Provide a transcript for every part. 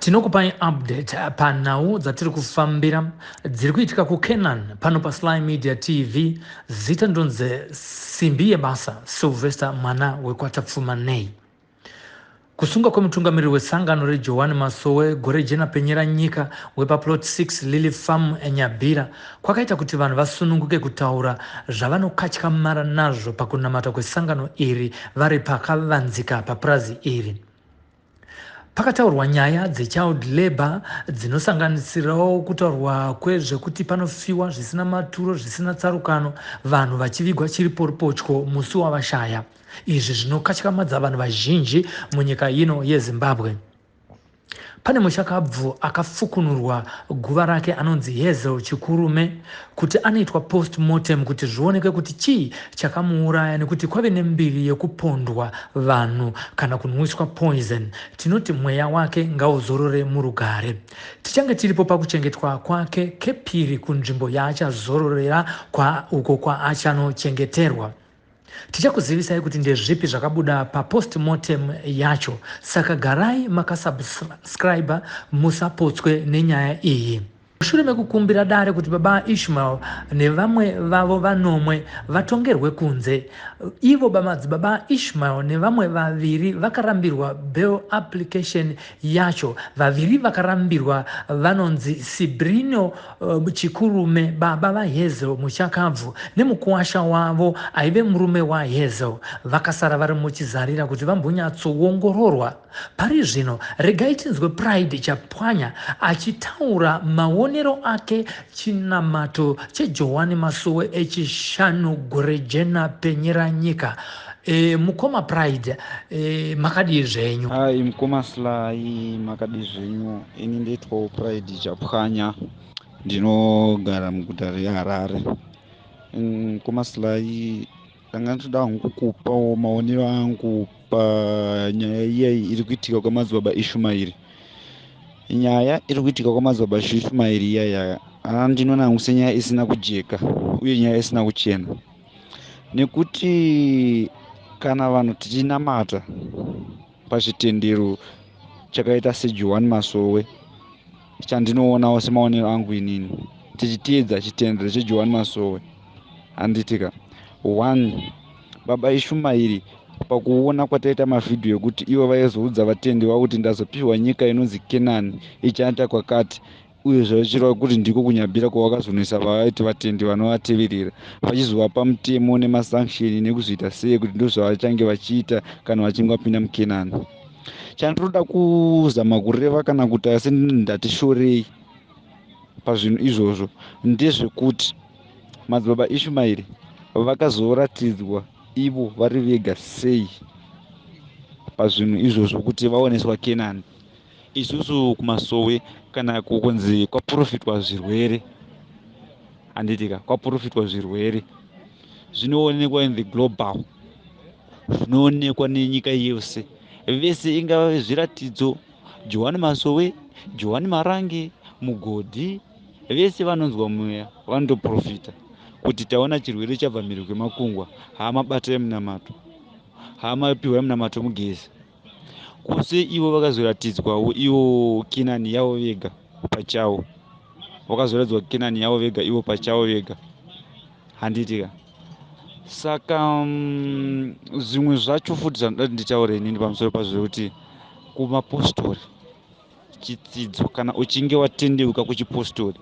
Tinokupai update panhau dzatiri kufambira dziri kuitika kuKenani pano pa Sly Media TV. Zita ndonze simbi yebasa Silvester mwana wekwatapfumanei. Kusunga kwemutungamiriri wesangano reJohani Masowe gore jena penyera nyika wepa plot 6 Lily Farm enyabira kwakaita kuti vanhu vasununguke kutaura zvavanokatyamarara nazvo pakunamata kwesangano iri vari pakavanzika papurazi iri. Pakataurwa nyaya dzechild labor dzinosanganisirawo kutaurwa kwezvekuti panofiwa zvisina maturo zvisina tsarukano, vanhu vachivigwa chiri poripotyo musi wavashaya. Izvi zvinokatyamadza vanhu vazhinji munyika ino yeZimbabwe. Pane mushakabvu akafukunurwa guva rake anonzi Hazel Chikurume kuti anoitwa post-mortem kuti zvionekwe kuti chii chakamuuraya nekuti kwave nembiri yekupondwa vanhu kana kunwiswa poison. Tinoti mweya wake ngauzorore murugare. Tichange tiripo pakuchengetwa kwake kepiri kunzvimbo yaachazororera uko kwaachanochengeterwa. Tichakuzivisai kuti ndezvipi zvakabuda pa post-mortem yacho, saka garai makasubscribe musapotswe nenyaya iyi. Mushure mekukumbira dare kuti baba Ishmael nevamwe vavo vanomwe vatongerwe kunze, ivo NaMadziBaba Ishmael nevamwe vaviri vakarambirwa bail application yacho. Vaviri vakarambirwa vanonzi Sibrino Chikurume baba vaHazel mushakabvu nemukuwasha wavo aive murume waHazel. Vakasara vari muchizarira kuti vambonyatsoongororwa. Pari zvino regai tinzwe Pride Chapwanya achitaura maonero ake chinamato cheJohani Masowe echishanu gore jena penyera nyika. Mukoma Pride, makadi zvenyu? Hai mukoma Sly, makadi zvenyu. Ini nditwa Pride Chapwanya, ndinogara muguta reHarare. Mukoma Sly, ndanga ndoda hangu kupawo maonero angu panyaya iyi iri kuitika kwaMadziBaba Ishmael. Nyaya iri kuitika kwaMadziBaba Ishmael iyaya ndinoona hangu senyaya isina kujeka uye nyaya isina kuchena, nekuti kana vanhu tichinamata pachitendero chakaita seJohani Masowe, chandinoonawo semaonero angu inini, tichiteedza chitendero cheJohani Masowe, handitika 1 baba Ishmael pakuona kwataita mavhidhiyo ekuti ivo vaizoudza vatendi vavo kuti ndazopiwa nyika inonzi Kenani ichaita kwakati, uye zvachireva kuti ndiko kunyabira kwavakazonesa vaiti vatendi vanovateverera, vachizovapa mutemo nemasanction nekuzoita sei kuti ndozvavachange vachiita kana vachinge vapinda muKenani. Chandinoda kuzama kureva kana kuti asi ndatishorei pazvinhu izvozvo ndezvekuti NaMadziBaba Ishmael vakazoratidzwa ivo vari vega sei pazvinhu izvozvo kuti vaoneswa Kenani. Isusu kuMasowe kana kunzi kwaprofitwa zvirwere, handitika kwaprofitwa zvirwere zvinoonekwa in the global, zvinoonekwa nenyika yose vese, ingava zviratidzo Johani Masowe, Johani Marange, Mugodhi, vese vanonzwa mweya vandoprofita kuti taona chirwere chabva mhiri kwemakungwa, haamabatai munamato, haamapiwa munamato mugezi. Kuse ivo vakazoratidzwawo ivo Kenani yavo vega pachavo, vakazoratidzwa Kenani yavo vega ivo pachavo vega, handitika. Saka zvimwe zvacho futi zvanoda nditaure inini pamusoro pazvo kuti kumapostori chidzidzo, kana uchinge watendeuka kuchipostori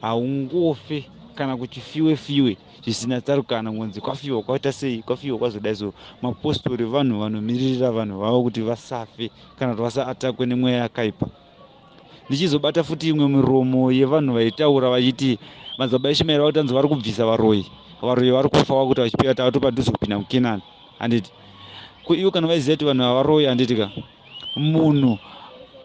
haungofe kana kuchifiwe zvisina tsarukano, ngonzi kwafiwa kwaita sei, kwafiwa kwazodai so. Mapostori vanhu vanomiririra vanhu vavo kuti vasafe kana kuti vasaatakwe nemweya yakaipa. Ndichizobata futi imwe miromo yevanhu vaitaura vachiti NaMadziBaba Ishmael vakutanzi vari kubvisa varoyi vari kufa vakuti vachipira tavato padhuze kupinda muKenani, handiti ivo kana vaiziva kuti vanhu havaroyi, handitika munhu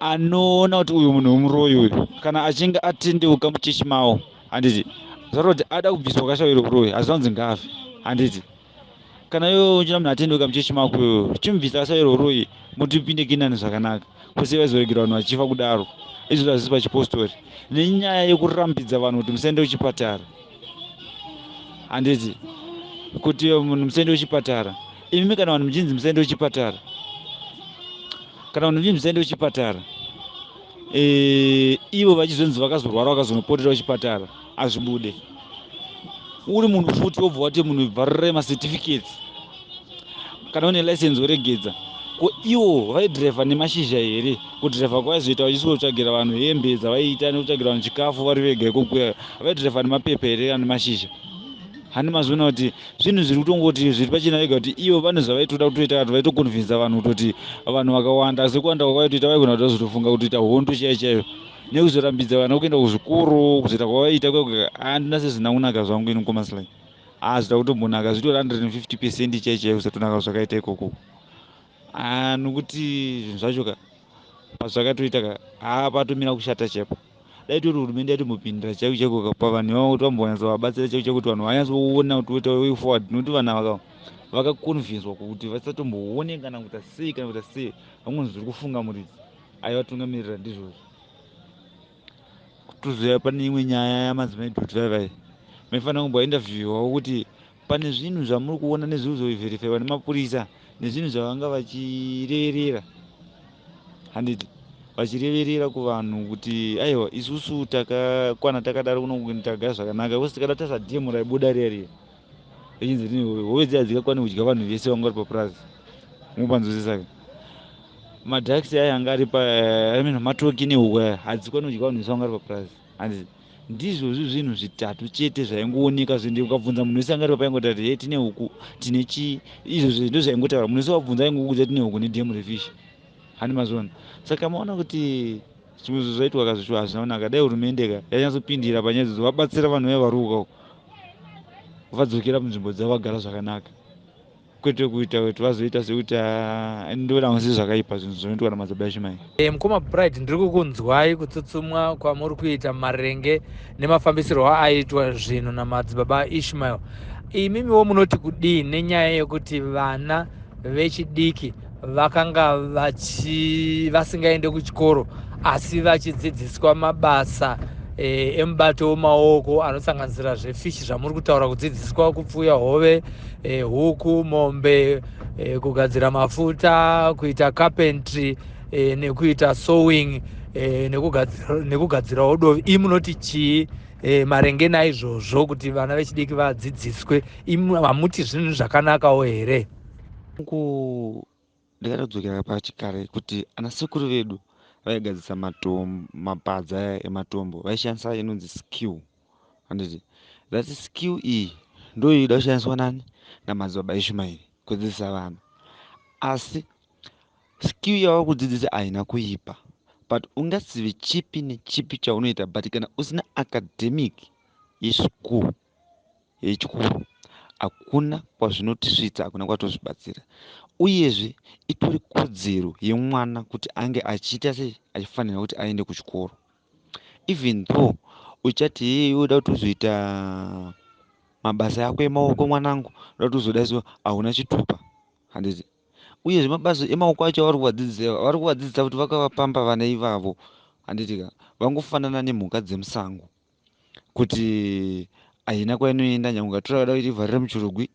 anoona kuti uyu munhu umuroyi uyu kana achinge atendeuka muchechi mavo, handiti zvaroti ada kubviswa kashawiro uroyi hazvanzi ngafe, handiti kana iwe uchina munhu atendeuka muchechi mako chimubvisa kashawiro uroyi mutipinde Kenani zvakanaka, kwese vaizoregera vanhu vachifa kudaro. Izvo zvazvisi pachipostori nenyaya yekurambidza vanhu kuti musaende kuchipatara, handiti kuti munhu musaende kuchipatara. Imi kana vanhu muchinzi musaende kuchipatara, kana vanhu muchinzi musaende kuchipatara, ivo vachizonzi vakazorwara vakazonopotera kuchipatara azvibude. Uri munhu futi wobva wati munhu bvarira macertificates kana une license woregedza. Ko ivo vaidhiraivha nemashizha here? Kudhiraivha kwaizoita vachisikotsvagira vanhu hembe dzavaiita nekutsvagira vanhu chikafu vari vega ikokweya, vaidhiraivha nemapepa here kana nemashizha? Hani mazoona kuti zvinhu zviri kutongoti zviri pachina vega kuti ivo pane zvavaitoda kutoita kuti vaitokonvinza vanhu kutoti vanhu vakawanda, asi kuwanda kwavaitoita vaigona kuti vazotofunga kutoita hondo chaiyo chaiyo nekuzorambidza vana kuenda kuzvikoro kuzoita kwavaita kwega. Handina sezvina kunaka zvangu ino komaslai. Zvida kutombonaka zvitori 150% chaiyo chaiyo kusatonaka zvakaita ikoko. Nokuti zvinhu zvacho ka pazvakatoita ka patomira kushata chaipo. Dai tori hurumende yatombopindira chaiko chaiko kapa vanhu ivavo kuti vambonyatsovabatsira chaiko chaiko kuti vanhu vanyatsoona kuti way forward, nokuti vanhu vakakonvinzwa kuti vasatomboone kana kuita sei kana kuita sei. Vamwe zviri kufunga muridzi aivatungamirira ndizvozvo. Kutozouya pane imwe nyaya yamadzimai .5 maifanira kumbointerviewawo kuti pane zvinhu zvamuri kuona nezviri kuzoverifaiwa nemapurisa nezvinhu zvavanga vachireverera, handiti vachireverera kuvanhu kuti aiwa isusu takakwana takadaro kuno tagara zvakanaka, wose tikada tazadhemu raibuda riya ichinzi hove dziya dzingakwane kudya vanhu vese vanga vari papurazi mupanzwisisa. Madhaksi aya anga ari matoki nehuku aya hadzikwane kudya vanhu vese vanga vari papurazi, handiti ndizvozvi zvinhu zvitatu chete zvaingooneka zvende ukabvunza munhu wese anga ari papaingoti ati he tine huku tine chii, izvozvo ndo zvaingotaura. Munhu wese wabvunza aingokudza tine huku nedhemu refishi, hani mazona. Saka maona kuti zvimwe zvaitwa kazvicho hazvina kunaka. Dai hurumende ka yanyatsopindira panyaya idzodzo, vabatsira vanhu vaya vari ukako, vadzokera munzvimbo dzavo vagara zvakanaka, kwete kuita kuti vazoita sekuti ndoona kuti zvakaipa zvinhu zvinoitwa naMadzibaba Ishmael. Mukoma Pride, ndiri kukunzwai kutsutsumwa kwamuri kuita marenge nemafambisirwo aitwa zvinhu naMadzibaba Ishmael. Imimiwo munoti kudii nenyaya yekuti vana vechidiki vakanga vasingaende kuchikoro asi vachidzidziswa mabasa emubato wemaoko anosanganisira zvefishi zvamuri kutaura, kudzidziswa kupfuya hove, huku, mombe, kugadzira mafuta, kuita carpentry, nekuita sewing, nekugadzirawo dovi. Imi munoti chii marenge naizvozvo kuti vana vechidiki vadzidziswe? Imi hamuti zvinhu zvakanakawo here? Ndakatodzokera pachikare kuti ana sekuru vedu vaigadzisa mapadza ematombo vaishandisa inonzi skill, handiti that skill iyi ndo ida kushandiswa nani naMadzibaba Ishmael kudzidzisa vana. Asi skill yavari kudzidzisa haina kuipa, but ungasive chipi nechipi chaunoita, but kana usina academic yeschool yechikuru hakuna kwazvinotisvitsa, hakuna kwatozvibatsira. Uyezve itori kodzero yemwana kuti ange achiita sei, achifanira kuti aende kuchikoro. Even though uchati yeye uda kuti uzoita mabasa yako emaoko mwanangu, uda kuti uzoda so hauna chitupa, handiti. Uyezve mabasa emaoko acho vari kuvadzidzisa kuti vakavapamba vana ivavo, handitika vangofanana nemhuka dzemusango, kuti haina kwainoenda. Nyange ukatora vada kuti ivharire muchirugwi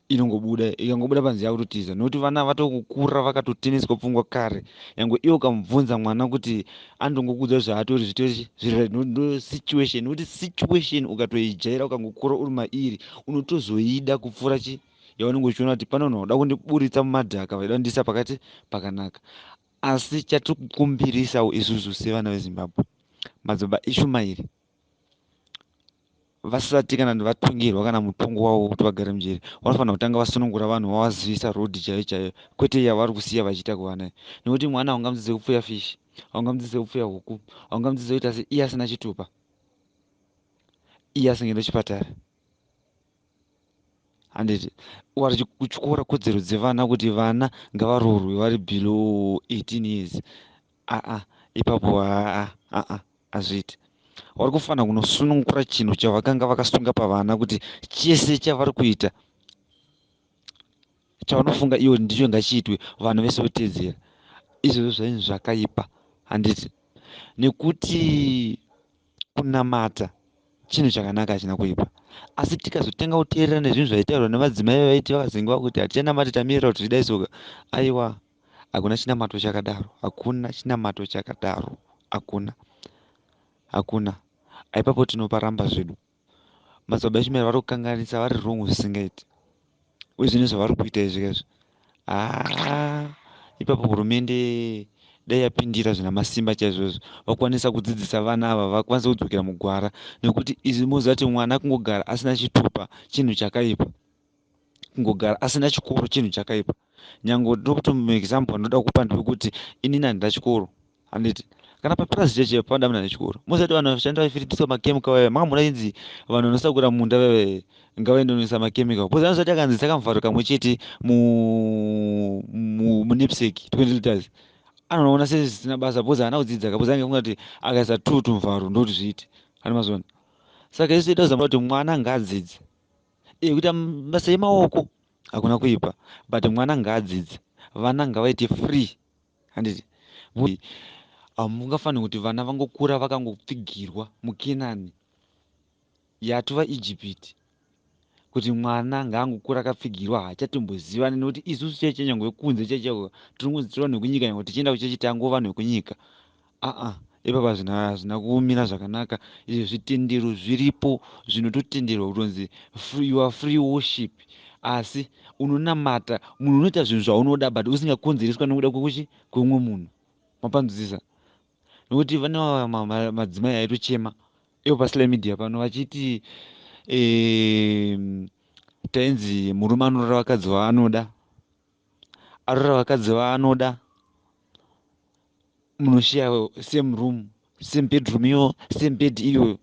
ikangobuda panze yakutotiza, nokuti vana vatokukura vakatoteneswa pfungwa kare. Nyange iwo ukamubvunza mwana kuti andongokudza zvaatori zvitori ndo situation, nokuti situation ukatoijaira ukangokura uri mairi unotozoida kupfuura yaunenge uchiona kuti pano uda kundiburitsa mumadhaka, vaida kundisa pakati pakanaka. Asi chatikukumbirisawo isusu sevana veZimbabwe, Madzibaba Ishmael vasati kana vatongerwa kana mutongo wavo kuti vagare mujeri, vanofanira kutanga vasunungura vanhu vavazivisa rodhi chaiyo chaiyo, kwete yavari kusiya vachiita kuvana. Nekuti mwana haungamudzidzise kupfuya fishi, haungamudzidzise kupfuya huku, haungamudzidzise kuita sei iye asina chitupa, iye asingaende kuchipatara, handiti. Vari kuchikora kodzero dzevana kuti vana ngavaroorwe vari below 18 years. Ipapo hazviiti. Vari kufanira kunosunungura chinhu chavakanga vakasunga pavana, kuti chese chavari kuita chavanofunga iwo ndicho ngachiitwe, vanhu vese votedzera. Izvozvo zvainhu zvakaipa, handiti. Nekuti kunamata chinhu chakanaka hachina kuipa, asi tikazotenga kuteerera nezvinhu zvaitaurwa nemadzimai vaiti vakazengwa kuti hatichanamati tamirira kuti zvidaisoka, aiwa hakuna chinamato chakadaro, hakuna chinamato chakadaro, hakuna. Aipapo tinoparamba zvedu. Madzibaba eChiMai vari kukanganisa, vari wrong zvisingaiti. Uye zvine zvavari kuita izvi ipapo hurumende dai yapindira zvina masimba chaizvozvo, vakwanisa kudzidzisa vana ava vakwanisa kudzokera mugwara, nekuti izvi muzati mwana kungogara asina chitupa chinhu chakaipa, kungogara asina chikoro chinhu chakaipa. Nyange ndokuti example ndoda kupa ndekuti inini handina chikoro, handiti kana papirazi cheche panda muna nechikoro. Muzati vanhu vashanda vaifiritiswa makemika vaya, makamuna inzi vanhu vanosakura munda vaya ngavaende kunoisa makemika. Poza anozati akanzi sakamuvharo kamwe chete munepseki 20 liters. Anoona sezvisina basa, poza haana kudzidza kapoza ange kungati akaisa 2 tumuvharo ndoti zviiti. Hani mazona. Saka isu ida kuzama kuti mwana ngaadzidze. Kuti mabasa emaoko hakuna kuipa, but mwana ngaadzidze. Vana ngavaite free. Handiti. Hamungafaniri kuti vana vangokura vakangopfigirwa muKenani yatova Egypt, kuti mwana ngaangokura akapfigirwa hachatombozivani, nekuti isusu cheche nyange wekunze cheche tinoziva nekunyika, nyange tichienda kuchechi tango vanhu vekunyika. Ipapa hazvina kumira zvakanaka. Izvi zvitendero zviripo zvinototenderwa kutonzi you are free worship, asi unonamata munhu unoita zvinhu zvaunoda but usingakonzereswa nokuda kwemumwe munhu. Mapanzwisisa. Nokuti vane madzimai aitochema ivo paSly Media pano vachiti tainzi murume anorora vakadzi vaanoda, arora vakadzi vaanoda, munoshiya same room, same bedroom iyo, same bed iyo.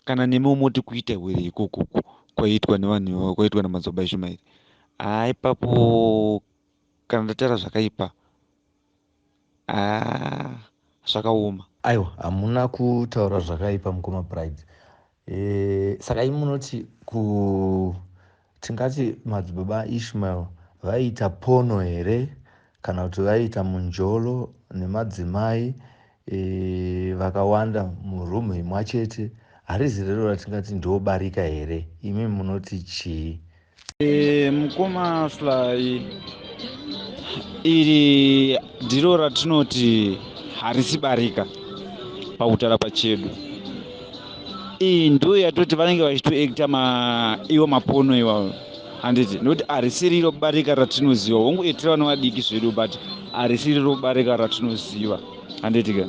Kana nemewo moti kuita hwere ikoko kwaitwa nevanhu, kwaitwa namadzibaba eChiMai. Ipapo kana ndatara zvakaipa zvakaoma. Aiwa, hamuna kutaura zvakaipa mukoma Pride. Saka imunoti tingati madzibaba Ishmael vaita pono here, kana kuti vaita munjolo nemadzimai vakawanda murumu imwe chete, harizi rero ratingati ndobarika here? Imi munoti chii? Mukoma Sly, iri ndiro ratinoti harisi barika pakutaura pachedu. Iyi ndo yatoti vanenge vachitoekta iwo mapono iwawo, handiti, nokuti harisi riro barika ratinoziva. Wongoitira vana vadiki zvedu, but harisi riro barika ratinoziva, handitika.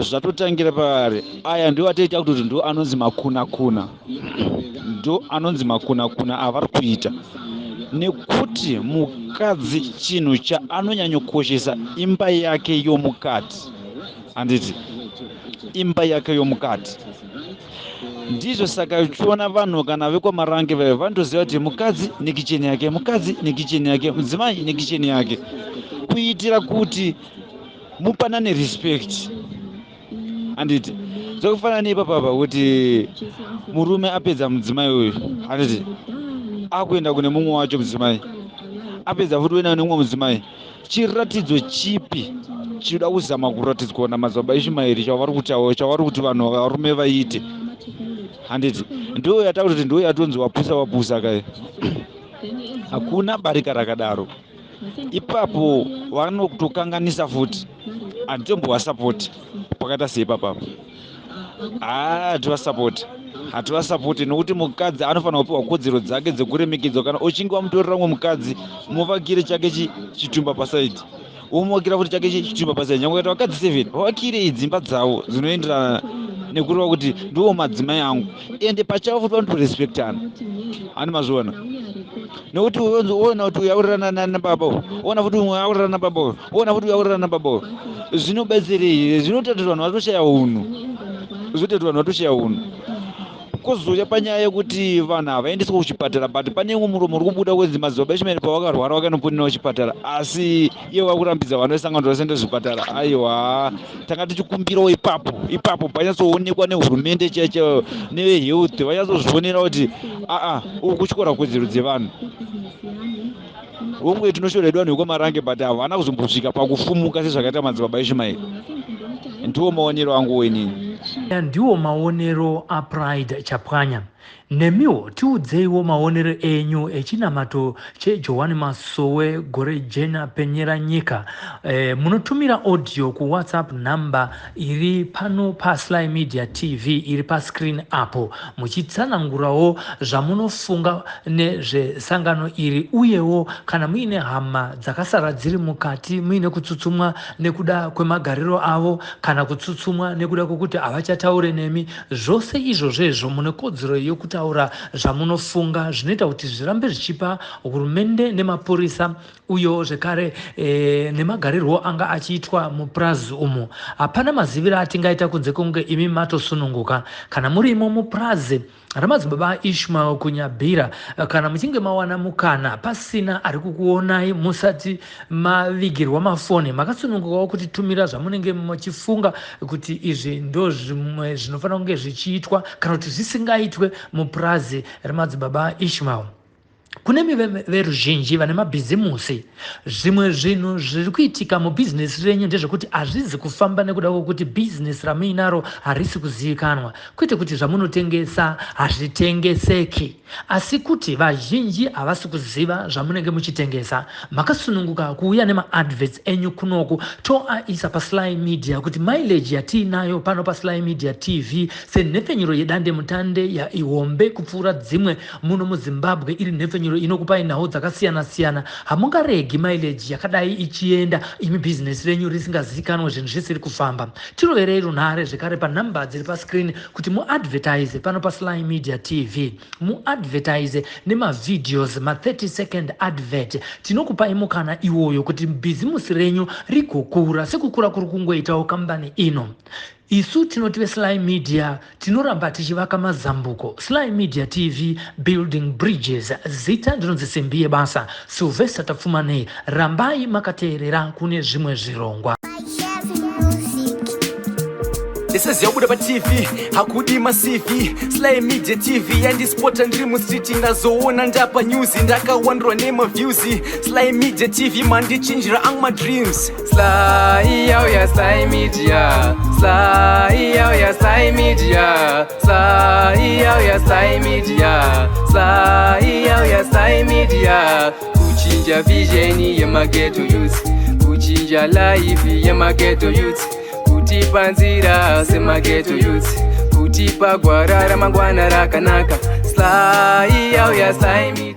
Zvatotangira paari aya ndo atoita kuti ndo anonzi makuna-kuna, ndo anonzi makuna-kuna avari kuita, nekuti mukadzi chinhu chaanonyanyokoshesa imba yake yomukati, handiti, imba yake yomukati. Ndizvo saka uchiona vanhu kana vekwamarange vayo vanotoziva kuti mukadzi nekicheni yake, mukadzi nekicheni yake, mudzimai nekicheni yake, kuitira kuti mupanane respect, handiti. Zvokufanana neipapapa kuti murume apedza mudzimai uyu, handiti, akuenda kune mumwe wacho mudzimai, apedza futi kuenda kune mumwe mudzimai, chiratidzo chipi chinoda kuzama kuratidzwa namadzibaba eChiMai chavari kutaura, chavari kuti vanhu varume vaite, handiti. Ndo yataura kuti ndo yatonzi wapusa kai. Hakuna barika rakadaro. Ipapo vanotokanganisa futi, hatitomboasapoti pakaita seipapapa. Hativasapoti nokuti mukadzi anofanira kupiwa kodzero dzake dzekuremekedzwa. Kana uchinge wamutorera mumwe mukadzi, muvakire chake chitumba pasaidi, womuvakira futi chake chitumba pasaidi. Nyange ukaita vakadzi 7 vavakire dzimba dzavo dzinoenderana nekureva kuti ndiwo madzimai angu, ende pachavo futi vanotorespektana. Hani mazviona? Nokuti uona kuti uyu aurirana nababa, uona futi umwe aurirana nababa, uona futi uyu aurirana nababa, zvinobetserei? Zvinoita kuti vanhu vatoshaya unhu, kozouya panyaya yekuti vanhu havaendeswa kuchipatara, but pane umwe muromo uri kubuda kwenzi madzibaba eChiMai pavakarwara vakanoponera kuchipatara, asi iye vakurambidza vanhu vesangano vasaenda kuzvipatara. Aiwa, tanga tichikumbirawo ipapo panyatsoonekwa nehurumende chaicho nevehealth, vanyatsozvionera kuti uku kuchikora kodzero dzevanhu. Womwe tinoshoredu vanhu vekwamarange, but havana kuzombosvika pakufumuka sezvakaita madzibaba eChiMai. Ndiwo maonero angu wenini. Ndiwo maonero aPride Chapwanya. nemiwo tiudzeiwo maonero enyu echinamato cheJohani Masowe gore jena penyera nyika. Munotumira audio ku WhatsApp number iri pano pa Sly Media TV iri pa screen apo muchitsanangurawo zvamunofunga nezvesangano iri, uyewo kana muine hama dzakasara dziri mukati muine kutsutsumwa nekuda kwemagariro avo kana kutsutsumwa nekuda kwokuti havachataure nemi, zvose izvozvo mune kodzero yokutaura zvamunofunga zvinoita kuti zvirambe zvichipa hurumende nemapurisa uyo zvekare nemagarirwo anga achiitwa mupurazi umu. Hapana maziviro atingaita kunze kunge imi matosununguka kana murimo mupurazi NaMadziBaba Ishmael kunyabhira kana muchinge mawana mukana pasina ari kukuonai musati mavigirwa mafoni makasunungukawo kuti tumira zvamunenge muchifunga kuti izvi ndo zvimwe zvinofanira kunge zvichiitwa kana kuti zvisingaitwe mupurazi NaMadziBaba Ishmael. Kune veruzhinji vane mabhizimusi, zvimwe zvinhu zviri kuitika mubhizinesi renyu ndezvekuti hazvizi kufamba nekuda kwokuti bhizinesi ramuinaro harisi kuzivikanwa, kwete kuti zvamunotengesa hazvitengeseki, asi kuti vazhinji havasi kuziva zvamunenge muchitengesa. Makasununguka kuuya nemaadverts enyu kunoku toaisa pa Sly Media kuti mileage yatiinayo pano pa Sly Media TV senhepfenyuro yedande mutande yaihombe kupfuura dzimwe muno muZimbabwe iri nhepfenyuro inokupai nhau dzakasiyana siyana. Hamungaregi mileage yakadai ichienda imi bhizinesi renyu risingazivikanwa zvinhu zvisiri kufamba. Tiroverei runhare zvekare pa namba dziri pa screen kuti muadvertise pano pa Sly Media TV, muadvertise nemavideos ma 30-second advert. Tinokupai mukana iwoyo kuti bhizimusi renyu rigokura sekukura kuri kungoitawo kambani ino. Isu tinoti Sly Media tinoramba tichivaka mazambuko. Sly Media TV, building bridges. Zita ndinonzi simbiye basa. Silvester tafumane, rambai makateerera kune zvimwe zvirongwa. This is NaMadziBaba TV, hakudi masivi Sly Media TV, yandispota ndiri mustreet ndazoona ndapa news ndakawandwa nemaviews. Sly Media TV mandichinjira my dreams. Sly ya Sly Media, Sly ya Sly Media, Sly ya Sly Media, Sly ya Sly Media. Kuchinja vision yemageto youth, kuchinja life yemageto youth, kutipa nzira semageto youth, kutipa gwara ramangwana rakanaka. Sly ya Sly Media.